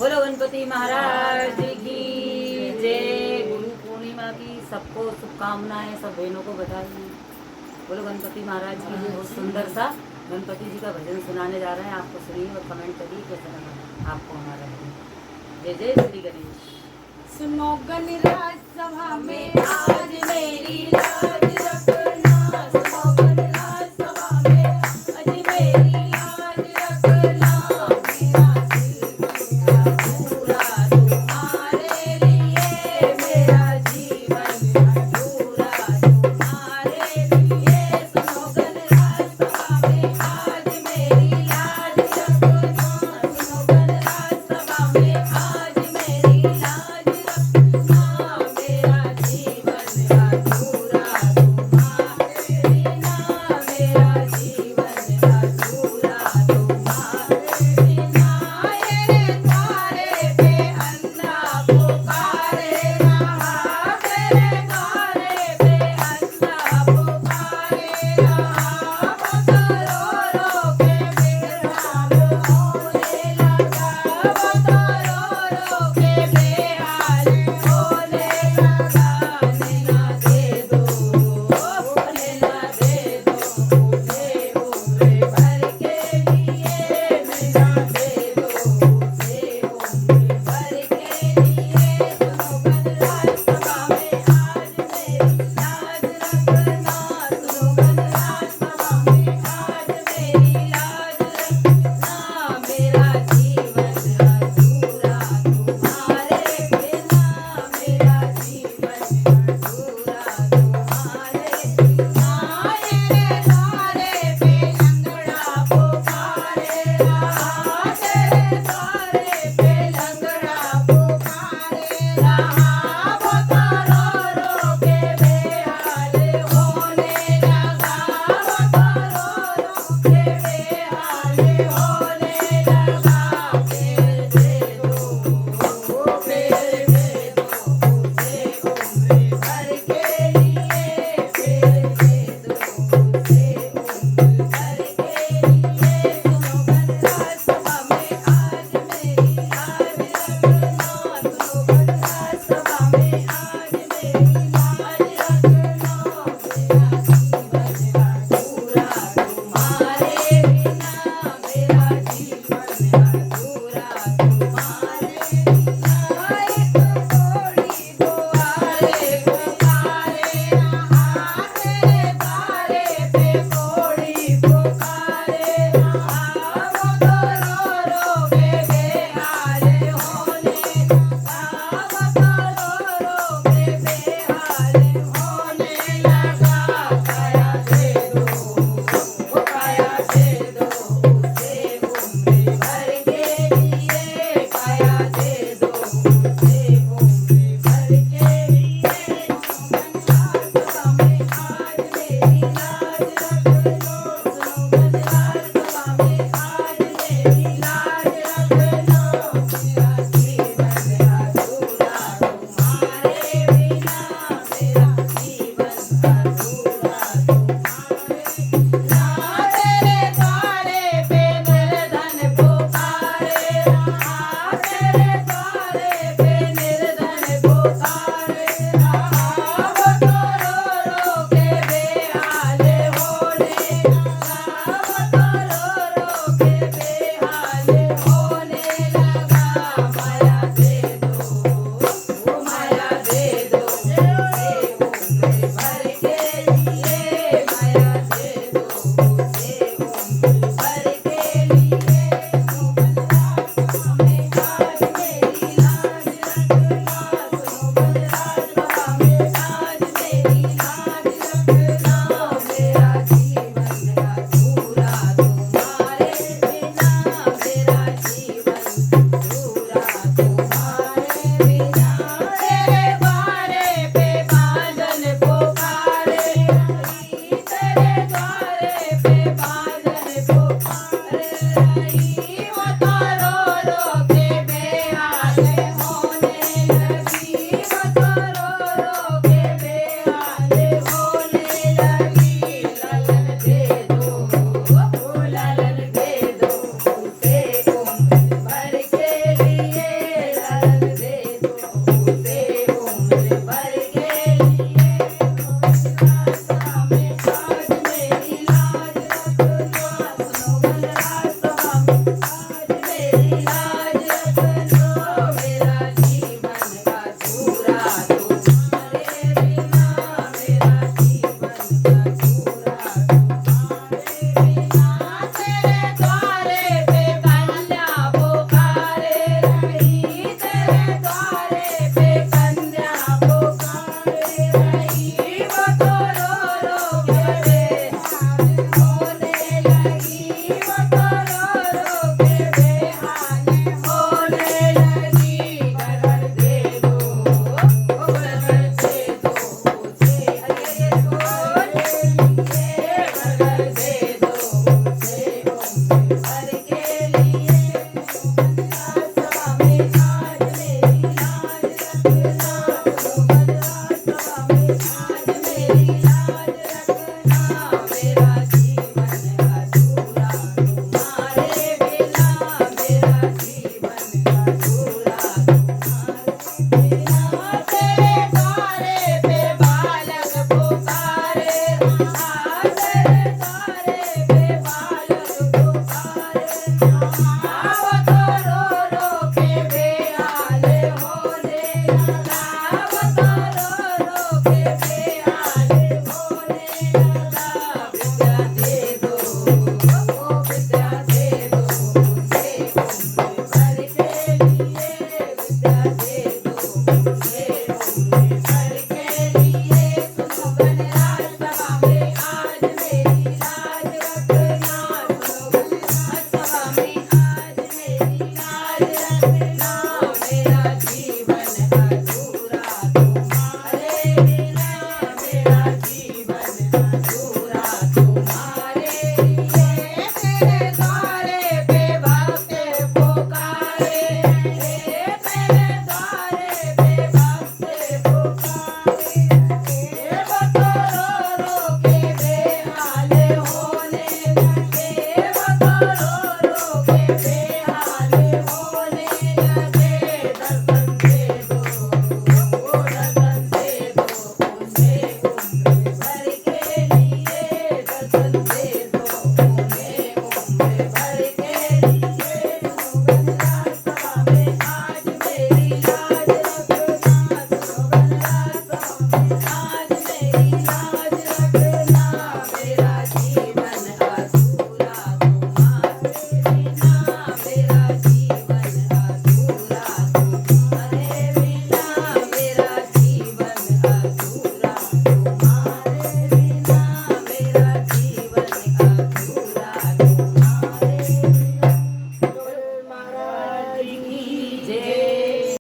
बोलो गणपति महाराज की जय। गुरु पूर्णिमा की सबको शुभकामनाएं, सब बहनों को बधाई। बोलो गणपति महाराज की जय। बहुत सुंदर सा गणपति जी का भजन सुनाने जा रहे हैं, आपको सुनिए और कमेंट करिए कैसा लगा आपको हमारा भजन। जय जय श्री गणेश। सुनो गणराज सभा में आज मेरी लाज रखना, सुनो गणराज सभा में आज मेरी लाज रखना। मेरा जीवन अधूरा तुम्हारे लिए, सुनो गणराज सभा में आज मेरी लाज रखना, सुनो गणराज सभा में आज मेरी लाज रखना। मेरा जीवन अधूरा तुम्हारे बिना, मेरा जीवन अधूरा तुम्हारे बिना। तेरे द्वारे पे अन्ना पुकारे रहा, तेरे द्वारे पे अन्ना पुकारे रहा। वो तो रो रो के बेहाल होने लगा, वो तो रो रो के बेहाल होने लगा। नैना दे दो, नैना दे दो मुझे उम्र भर के लिए, नैना दे दो मुझे उम्र भर के लिए। सुनो गणराज सभा में आज मेरी लाज रखना, सुनो गणराज सभा में आज मेरी लाज रखना। मेरा जीवन अधूरा तुम्हारे बिना, मेरा जीवन अधूरा तुम्हारे बिना। तेरे द्वारे पे लंगड़ा पुकारे रहा, तेरे द्वारे पे लंगड़ा पुकारे रहा। वो तो रो रो के बेहाल होने लगा, वो तो रो रो के बेहाल होने लगा। फिर दे दो, फिर दे दो मुझे उम्र भर के लिए, फिर दे दो मुझे उम्र भर के लिए। सुनो गणराज सभा में आज मेरी लाज रखना, सुनो गणराज सभा में आज मेरी लाज रखना। मेरा जीवन अधूरा तुम्हारे बिना, मेरा जीवन अधूरा तुम्हारे बिना। एक कोड़ी दुआरे पुकारे रहा, तेरे द्वारे पे कोड़ी पुकारे रहा। वो तो रो रो के बेहाल होने लगा, वो तो रो रो के बेहाल होने लगा। काया दे दो, काया दे दो मुझे उम्र भर के लिए, काया दे दो मुझे उम्र भर के लिए। गणराज सभा में आज मेरी लाज रखना, सुनो गणराज सभा में आज मेरी लाज रखना। मेरा जीवन अधूरा तुम्हारे बिना, मेरा जीवन अधूरा तुम्हारे बिना। तेरे द्वारे पे निर्धन पुकारे रहा, तेरे द्वारे पे निर्धन पुकारे रहा। वो तो रो रो के बेहाल होने लगा, वो तो रो रो के बेहाल होने लगा। माया दे दो, माया दे दो मुझे उम्र भर के लिए, माया दे दो मुझे उम्र भर के लिए। सुनो गणराज सभा में आज मेरी लाज रखना, सुनो गणराज सभा में आज मेरी लाज रखना। मेरा जीवन अधूरा तुम्हारे बिना, मेरा जीवन अधूरा तुम्हारे बिना। तेरे द्वारे पे बादल पुकारे रही, तेरे द्वारे पे बादल पुकारे रही। वो तो रो रो के बेहाल होने लगी, वो तो रो रो के बेहाल होने लगी। लालन दे दो, लालन दे दो मुझे उम्र भर के लिए, अधूरा तुम्हारे तेरे द्वारे पे बालक पुकारे तेरे द्वारे पे बालक पुकारे गाँव तो रो रो के बेहाल होने लगा गाँव तो रो रो के बेहाल होने लगा विद्या दे दो ओ विद्या दे दो मुझे कुंभ भर के लिए विद्या दे दो मुझे कुंभ भर के लिए सुनो गणराज सभा में आज मेरी लाज रखना सुनो गणराज सभा में आज मेरी लाज रखना मेरा जीवन